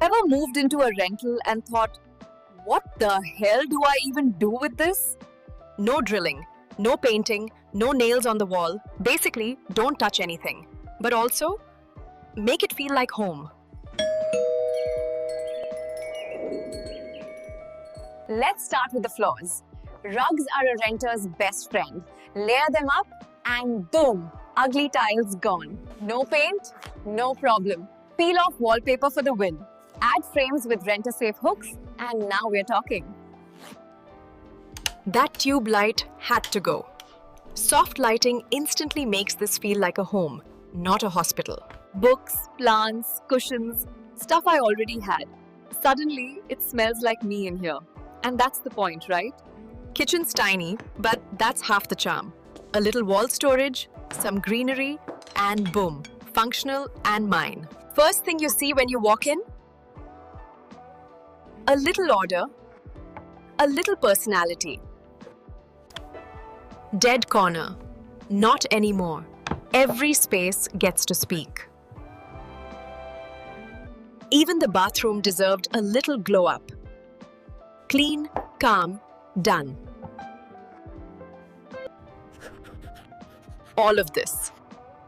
Ever moved into a rental and thought, what the hell do I even do with this? No drilling, no painting, no nails on the wall. Basically, don't touch anything. But also, make it feel like home. Let's start with the flaws. Rugs are a renter's best friend. Layer them up and boom, ugly tiles gone. No paint? No problem. Peel off wallpaper for the win. Add frames with renter-safe hooks and now we're talking. That tube light had to go. Soft lighting instantly makes this feel like a home, not a hospital. Books, plants, cushions, stuff I already had. Suddenly, it smells like me in here. And that's the point, right? Kitchen's tiny, but that's half the charm. A little wall storage, some greenery, and boom, functional and mine. First thing you see when you walk in? A little order, a little personality. Dead corner. Not anymore. Every space gets to speak. Even the bathroom deserved a little glow up. Clean, calm, done. All of this.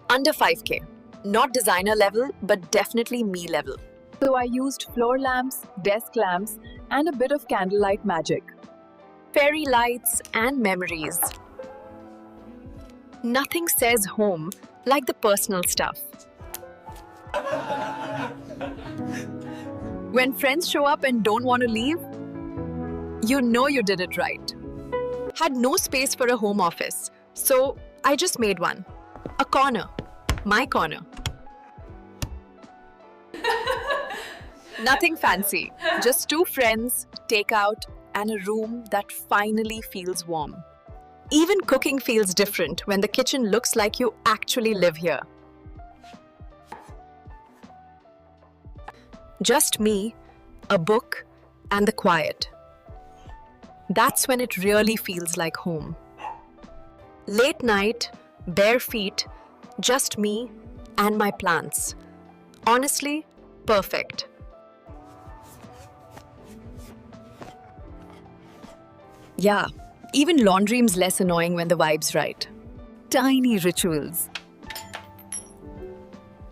Under 5K. Not designer level, but definitely me level. So I used floor lamps, desk lamps, and a bit of candlelight magic. Fairy lights and memories. Nothing says home like the personal stuff. When friends show up and don't want to leave, you know you did it right. Had no space for a home office, so I just made one. A corner. My corner. Nothing fancy. Just two friends, takeout, and a room that finally feels warm. Even cooking feels different when the kitchen looks like you actually live here. Just me, a book, and the quiet. That's when it really feels like home. Late night, bare feet, just me and my plants. Honestly, perfect. Yeah, even laundry's less annoying when the vibe's right. Tiny rituals.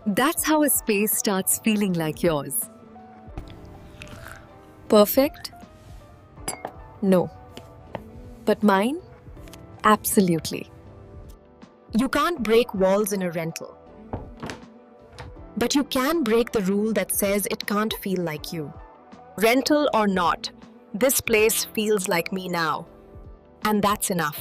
That's how a space starts feeling like yours. Perfect? No. But mine? Absolutely. You can't break walls in a rental. But you can break the rule that says it can't feel like you. Rental or not, this place feels like me now. And that's enough.